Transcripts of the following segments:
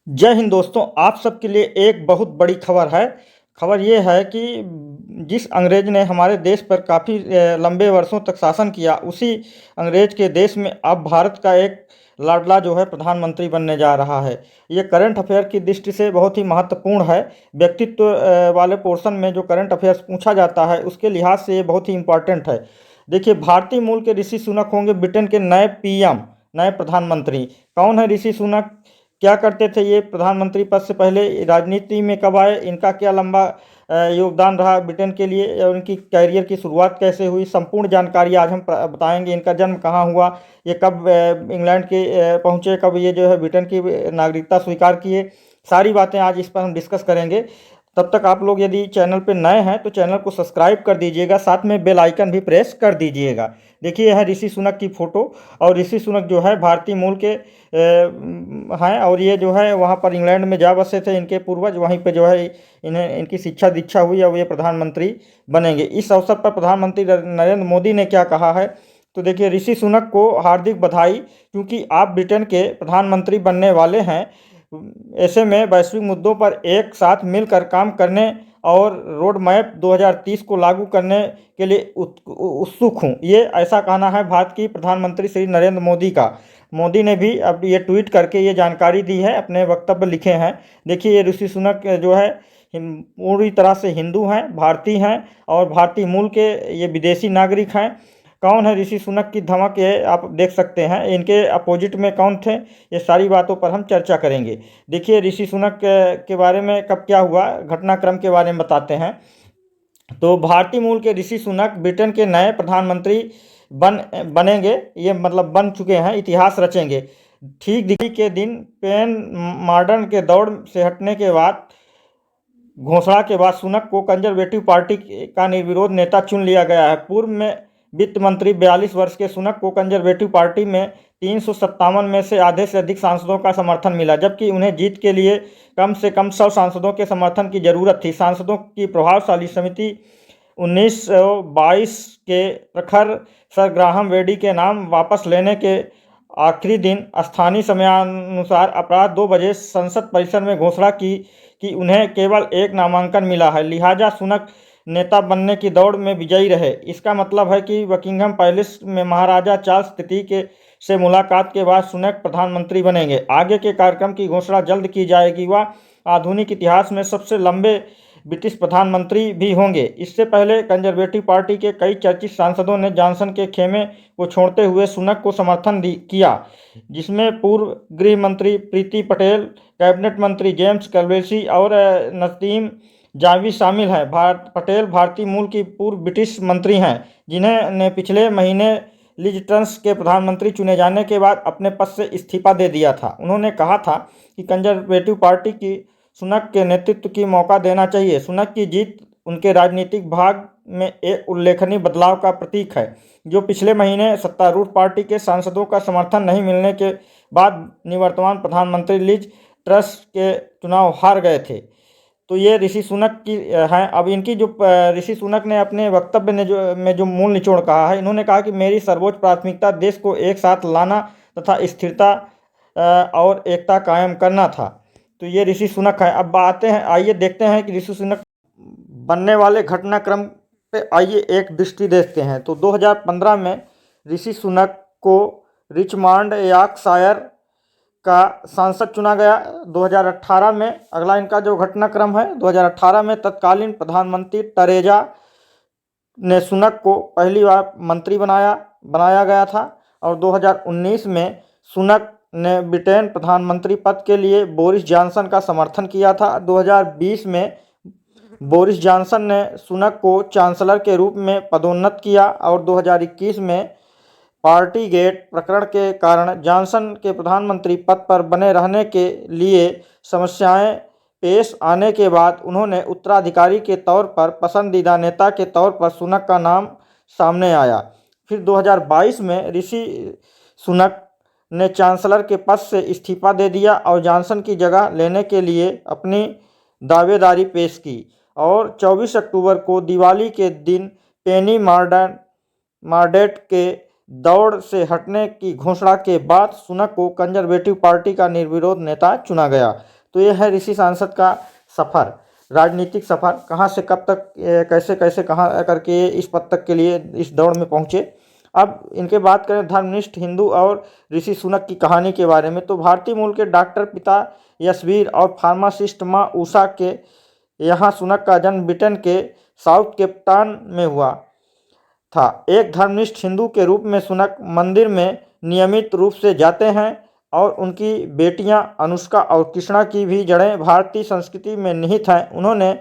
जय हिंद दोस्तों, आप सबके लिए एक बहुत बड़ी खबर है। खबर ये है कि जिस अंग्रेज ने हमारे देश पर काफ़ी लंबे वर्षों तक शासन किया, उसी अंग्रेज के देश में अब भारत का एक लाडला जो है प्रधानमंत्री बनने जा रहा है। ये करंट अफेयर की दृष्टि से बहुत ही महत्वपूर्ण है। व्यक्तित्व वाले पोर्शन में जो करंट अफेयर्स पूछा जाता है, उसके लिहाज से ये बहुत ही इम्पोर्टेंट है। देखिए, भारतीय मूल के ऋषि सुनक होंगे ब्रिटेन के नए पीएम, नए प्रधानमंत्री। कौन है ऋषि सुनक? क्या करते थे ये प्रधानमंत्री पद से पहले? राजनीति में कब आए? इनका क्या लंबा योगदान रहा ब्रिटेन के लिए और इनकी कैरियर की शुरुआत कैसे हुई? संपूर्ण जानकारी आज हम बताएंगे। इनका जन्म कहाँ हुआ, ये कब इंग्लैंड के पहुँचे, कब ये जो है ब्रिटेन की नागरिकता स्वीकार किए, सारी बातें आज इस पर हम डिस्कस करेंगे। तब तक आप लोग यदि चैनल पे नए हैं तो चैनल को सब्सक्राइब कर दीजिएगा, साथ में बेल आइकन भी प्रेस कर दीजिएगा। देखिए, यह है ऋषि सुनक की फ़ोटो। और ऋषि सुनक जो है भारतीय मूल के हैं, और ये जो है वहाँ पर इंग्लैंड में जा बसे थे इनके पूर्वज। वहीं पे जो है इन्हें इनकी शिक्षा दीक्षा हुई और ये प्रधानमंत्री बनेंगे। इस अवसर पर प्रधानमंत्री नरेंद्र मोदी ने क्या कहा है, तो देखिए, ऋषि सुनक को हार्दिक बधाई, क्योंकि आप ब्रिटेन के प्रधानमंत्री बनने वाले हैं। ऐसे में वैश्विक मुद्दों पर एक साथ मिलकर काम करने और रोड मैप 2030 को लागू करने के लिए उत्सुक हूँ। ये ऐसा कहना है भारत की प्रधानमंत्री श्री नरेंद्र मोदी का। मोदी ने भी अब ये ट्वीट करके ये जानकारी दी है, अपने वक्तव्य लिखे हैं। देखिए, ये ऋषि सुनक जो है पूरी तरह से हिंदू हैं, भारतीय हैं और भारतीय मूल के ये विदेशी नागरिक हैं। कौन है ऋषि सुनक की धमक, ये आप देख सकते हैं। इनके अपोजिट में कौन थे, ये सारी बातों पर हम चर्चा करेंगे। देखिए, ऋषि सुनक के बारे में कब क्या हुआ, घटनाक्रम के बारे में बताते हैं। तो भारतीय मूल के ऋषि सुनक ब्रिटेन के नए प्रधानमंत्री बनेंगे। ये मतलब बन चुके हैं, इतिहास रचेंगे। ठीक दिवाली के दिन पेन मॉडर्न के दौड़ से हटने के बाद, घोषणा के बाद सुनक को कंजर्वेटिव पार्टी का निर्विरोध नेता चुन लिया गया है। पूर्व में वित्त मंत्री 42 वर्ष के सुनक को कंजर्वेटिव पार्टी में 357 में से आधे से अधिक सांसदों का समर्थन मिला, जबकि उन्हें जीत के लिए कम से कम 100 सांसदों के समर्थन की जरूरत थी। सांसदों की प्रभावशाली समिति 1922 के प्रखर सर ग्राहम बेडी के नाम वापस लेने के आखिरी दिन स्थानीय समयानुसार अपराह 2 बजे संसद परिसर में घोषणा की कि उन्हें केवल एक नामांकन मिला है, लिहाजा सुनक नेता बनने की दौड़ में विजयी रहे। इसका मतलब है कि बकिंघम पैलेस में महाराजा चार्ल्स तृतीय के से मुलाकात के बाद सुनक प्रधानमंत्री बनेंगे। आगे के कार्यक्रम की घोषणा जल्द की जाएगी। वह आधुनिक इतिहास में सबसे लंबे ब्रिटिश प्रधानमंत्री भी होंगे। इससे पहले कंजर्वेटिव पार्टी के कई चर्चित सांसदों ने जॉनसन के खेमे को छोड़ते हुए सुनक को समर्थन किया, जिसमें पूर्व गृह मंत्री प्रीति पटेल, कैबिनेट मंत्री जेम्स क्लेवेसी और नसीम जावी शामिल हैं। पटेल भारतीय मूल की पूर्व ब्रिटिश मंत्री हैं, जिन्हें ने पिछले महीने लिज ट्रस के प्रधानमंत्री चुने जाने के बाद अपने पद से इस्तीफा दे दिया था। उन्होंने कहा था कि कंजर्वेटिव पार्टी की सुनक के नेतृत्व की मौका देना चाहिए। सुनक की जीत उनके राजनीतिक भाग में एक उल्लेखनीय बदलाव का प्रतीक है, जो पिछले महीने सत्तारूढ़ पार्टी के सांसदों का समर्थन नहीं मिलने के बाद निवर्तमान प्रधानमंत्री लिज ट्रस के चुनाव हार गए थे। तो ये ऋषि सुनक की हैं। अब इनकी जो ऋषि सुनक ने अपने वक्तव्य में जो मूल निचोड़ कहा है, इन्होंने कहा कि मेरी सर्वोच्च प्राथमिकता देश को एक साथ लाना तथा स्थिरता और एकता कायम करना था। तो ये ऋषि सुनक है। अब आते हैं, आइए देखते हैं कि ऋषि सुनक बनने वाले घटनाक्रम पे आइए एक दृष्टि देखते हैं। तो 2015 में ऋषि सुनक को रिचमंड यॉर्कशायर का सांसद चुना गया। 2018 में अगला इनका जो घटनाक्रम है, 2018 में तत्कालीन प्रधानमंत्री टेरेजा ने सुनक को पहली बार मंत्री बनाया गया था। और 2019 में सुनक ने ब्रिटेन प्रधानमंत्री पद के लिए बोरिस जॉनसन का समर्थन किया था। 2020 में बोरिस जॉनसन ने सुनक को चांसलर के रूप में पदोन्नत किया और 2021 में पार्टी गेट प्रकरण के कारण जॉनसन के प्रधानमंत्री पद पर बने रहने के लिए समस्याएं पेश आने के बाद उन्होंने उत्तराधिकारी के तौर पर पसंदीदा नेता के तौर पर सुनक का नाम सामने आया। फिर 2022 में ऋषि सुनक ने चांसलर के पद से इस्तीफा दे दिया और जॉनसन की जगह लेने के लिए अपनी दावेदारी पेश की। और 24 अक्टूबर को दिवाली के दिन पेनी मार्डेट के दौड़ से हटने की घोषणा के बाद सुनक को कंजर्वेटिव पार्टी का निर्विरोध नेता चुना गया। तो ये है ऋषि सांसद का सफ़र, राजनीतिक सफ़र, कहाँ से कब तक कैसे कैसे कहाँ करके इस पद तक के लिए इस दौड़ में पहुँचे। अब इनके बात करें धर्मनिष्ठ हिंदू और ऋषि सुनक की कहानी के बारे में, तो भारतीय मूल के डॉक्टर पिता यशवीर और फार्मासिस्ट माँ उषा के यहाँ सुनक का जन्म ब्रिटेन के साउथ केप्टान में हुआ था। एक धर्मनिष्ठ हिंदू के रूप में सुनक मंदिर में नियमित रूप से जाते हैं और उनकी बेटियां अनुष्का और कृष्णा की भी जड़ें भारतीय संस्कृति में निहित हैं। उन्होंने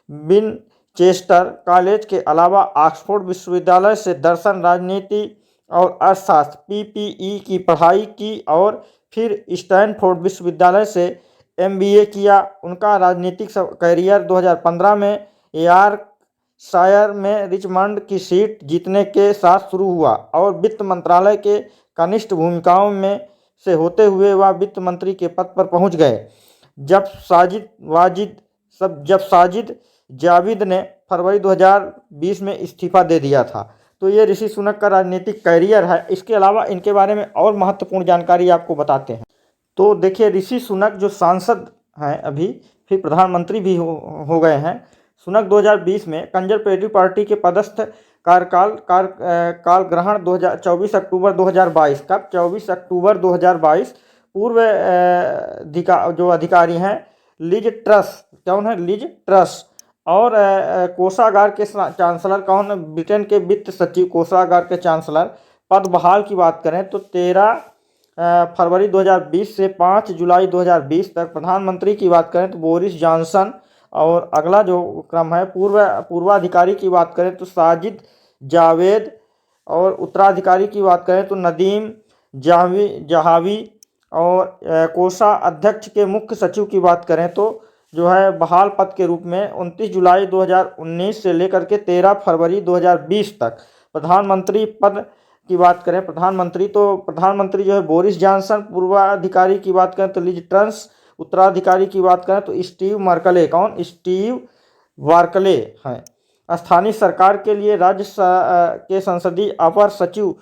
विनचेस्टर कॉलेज के अलावा ऑक्सफोर्ड विश्वविद्यालय से दर्शन, राजनीति और अर्थशास्त्र (PPE) की पढ़ाई की और फिर स्टैनफोर्ड विश्वविद्यालय से MBA किया। उनका राजनीतिक कैरियर 2015 में यॉर्कशायर में रिचमंड की सीट जीतने के साथ शुरू हुआ और वित्त मंत्रालय के कनिष्ठ भूमिकाओं में से होते हुए वह वित्त मंत्री के पद पर पहुंच गए जब साजिद जाविद ने फरवरी 2020 में इस्तीफा दे दिया था। तो ये ऋषि सुनक का राजनीतिक कैरियर है। इसके अलावा इनके बारे में और महत्वपूर्ण जानकारी आपको बताते हैं। तो देखिए, ऋषि सुनक जो सांसद हैं अभी, फिर प्रधानमंत्री भी हो गए हैं। सुनक 2020 में कंजरवेटिव पार्टी के पदस्थ काल ग्रहण 24 अक्टूबर 2022, कब 24 अक्टूबर 2022। पूर्व जो अधिकारी हैं लिज ट्रस, कौन है लिज ट्रस, और कोषागार के चांसलर कौन, ब्रिटेन के वित्त सचिव कोषागार के चांसलर। पद बहाल की बात करें तो 13 फरवरी 2020 से 5 जुलाई 2020 तक। प्रधानमंत्री की बात करें तो बोरिस जॉनसन, और अगला जो क्रम है पूर्वाधिकारी की बात करें तो साजिद जावेद, और उत्तराधिकारी की बात करें तो नदीम जहावी, और कोषा अध्यक्ष के मुख्य सचिव की बात करें तो जो है बहाल पद के रूप में 29 जुलाई 2019 से लेकर के 13 फरवरी 2020 तक। प्रधानमंत्री पद की बात करें, प्रधानमंत्री जो है बोरिस जॉनसन, पूर्वाधिकारी की बात करें तो लिज ट्रस, उत्तराधिकारी की बात करें तो स्टीव वार्कले हैं। स्थानीय सरकार के लिए राज्य के संसदीय अपर सचिव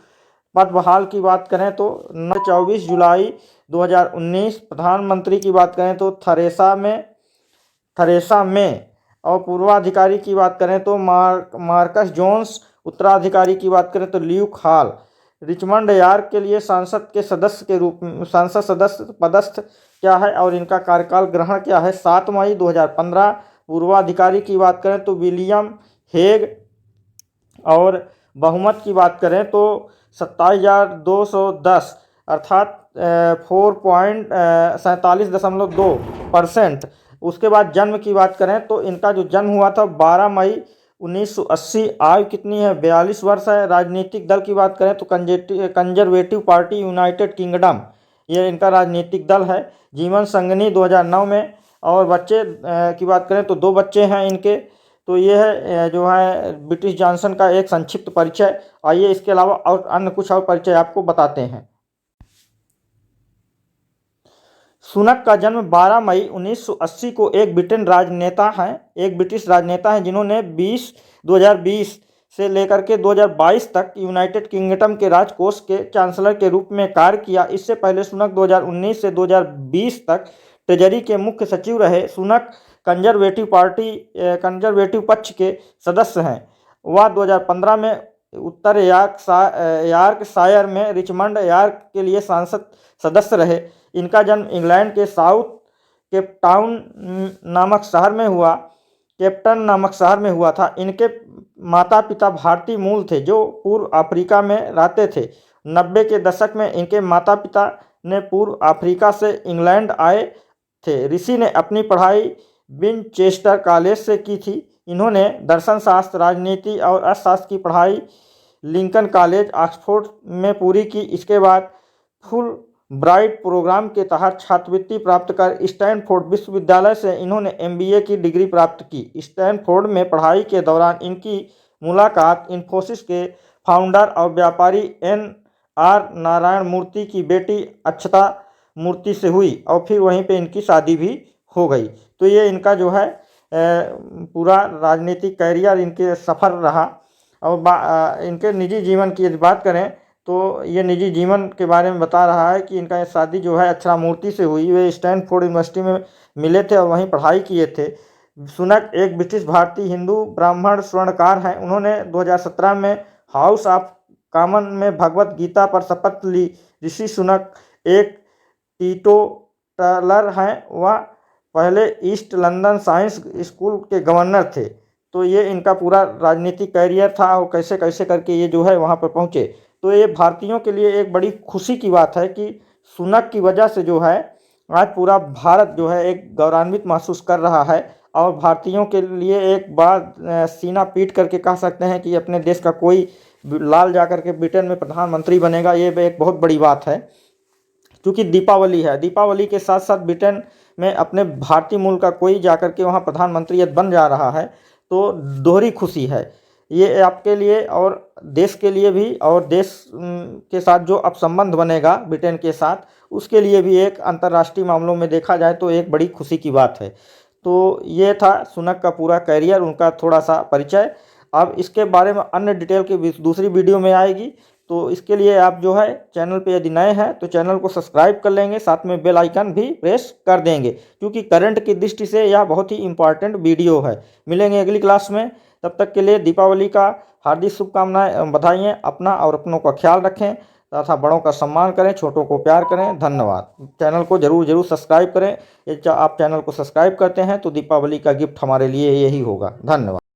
पद बहाल की बात करें तो 24 जुलाई 2019। प्रधानमंत्री की बात करें तो थरेसा में, और पूर्वाधिकारी की बात करें तो मार्कस जोन्स, उत्तराधिकारी की बात करें तो ल्यूक हॉल। रिचमंड यॉर्क के लिए सांसद सदस्य पदस्थ क्या है और इनका कार्यकाल ग्रहण क्या है, 7 मई 2015। पूर्वाधिकारी की बात करें तो विलियम हेग, और बहुमत की बात करें तो 27,210 अर्थात 47.2%। उसके बाद जन्म की बात करें तो इनका जो जन्म हुआ था 12 मई 1980। आयु कितनी है, 42 वर्ष है। राजनीतिक दल की बात करें तो कंजरवेटिव पार्टी यूनाइटेड किंगडम, ये इनका राजनीतिक दल है। जीवन संगनी 2009 में। और बच्चे की बात करें तो 2 बच्चे हैं इनके। तो ये है जो है ब्रिटिश जॉनसन का एक संक्षिप्त परिचय। आइए इसके अलावा और अन्य कुछ और परिचय आपको बताते हैं। सुनक का जन्म 12 मई 1980 को एक ब्रिटिश राजनेता हैं जिन्होंने 2020 से लेकर के 2022 तक यूनाइटेड किंगडम के राजकोष के चांसलर के रूप में कार्य किया। इससे पहले सुनक 2019 से 2020 तक ट्रेजरी के मुख्य सचिव रहे। सुनक कंजरवेटिव पक्ष के सदस्य हैं। वह 2015 में उत्तर यॉर्कशायर में रिचमंड यॉर्क के लिए सांसद सदस्य रहे। इनका जन्म इंग्लैंड के साउथ केप्टन नामक शहर में हुआ था। इनके माता पिता भारतीय मूल थे जो पूर्व अफ्रीका में रहते थे। 90 के दशक में इनके माता पिता ने पूर्व अफ्रीका से इंग्लैंड आए थे। ऋषि ने अपनी पढ़ाई विनचेस्टर कॉलेज से की थी। इन्होंने दर्शन शास्त्र, राजनीति और अर्थशास्त्र की पढ़ाई लिंकन कॉलेज ऑक्सफोर्ड में पूरी की। इसके बाद फुल ब्राइट प्रोग्राम के तहत छात्रवृत्ति प्राप्त कर स्टैनफोर्ड विश्वविद्यालय से इन्होंने MBA की डिग्री प्राप्त की। स्टैनफोर्ड में पढ़ाई के दौरान इनकी मुलाकात इन्फोसिस के फाउंडर और व्यापारी NR नारायण मूर्ति की बेटी अक्षता मूर्ति से हुई और फिर वहीं पे इनकी शादी भी हो गई। तो ये इनका जो है पूरा राजनीतिक कैरियर इनके सफ़र रहा। और इनके निजी जीवन की यदि बात करें तो ये निजी जीवन के बारे में बता रहा है कि इनका शादी जो है अक्षरामूर्ति से हुई। वे स्टैनफोर्ड यूनिवर्सिटी में मिले थे और वहीं पढ़ाई किए थे। सुनक एक ब्रिटिश भारतीय हिंदू ब्राह्मण स्वर्णकार हैं। उन्होंने 2017 में हाउस ऑफ कॉमन में भगवत गीता पर शपथ ली। ऋषि सुनक एक टीटोटलर हैं। वह पहले ईस्ट लंदन साइंस स्कूल के गवर्नर थे। तो ये इनका पूरा राजनीतिक कैरियर था और कैसे कैसे करके ये जो है वहाँ पर पहुँचे। तो ये भारतीयों के लिए एक बड़ी खुशी की बात है कि सुनक की वजह से जो है आज पूरा भारत जो है एक गौरवान्वित महसूस कर रहा है। और भारतीयों के लिए एक बात सीना पीट करके कह सकते हैं कि अपने देश का कोई लाल जाकर के ब्रिटेन में प्रधानमंत्री बनेगा, ये एक बहुत बड़ी बात है। क्योंकि दीपावली है, दीपावली के साथ साथ ब्रिटेन में अपने भारतीय मूल का कोई जाकर के वहाँ प्रधानमंत्री बन जा रहा है, तो दोहरी खुशी है ये आपके लिए और देश के लिए भी। और देश के साथ जो अब संबंध बनेगा ब्रिटेन के साथ, उसके लिए भी एक अंतर्राष्ट्रीय मामलों में देखा जाए तो एक बड़ी खुशी की बात है। तो ये था सुनक का पूरा कैरियर, उनका थोड़ा सा परिचय। अब इसके बारे में अन्य डिटेल की दूसरी वीडियो में आएगी। तो इसके लिए आप जो है चैनल पे यदि नए हैं तो चैनल को सब्सक्राइब कर लेंगे, साथ में बेल आइकन भी प्रेस कर देंगे, क्योंकि करंट की दृष्टि से यह बहुत ही इंपॉर्टेंट वीडियो है। मिलेंगे अगली क्लास में, तब तक के लिए दीपावली का हार्दिक शुभकामनाएं, बधाइयाँ। अपना और अपनों का ख्याल रखें तथा बड़ों का सम्मान करें, छोटों को प्यार करें। धन्यवाद। चैनल को जरूर सब्सक्राइब करें। यदि आप चैनल को सब्सक्राइब करते हैं तो दीपावली का गिफ्ट हमारे लिए यही होगा। धन्यवाद।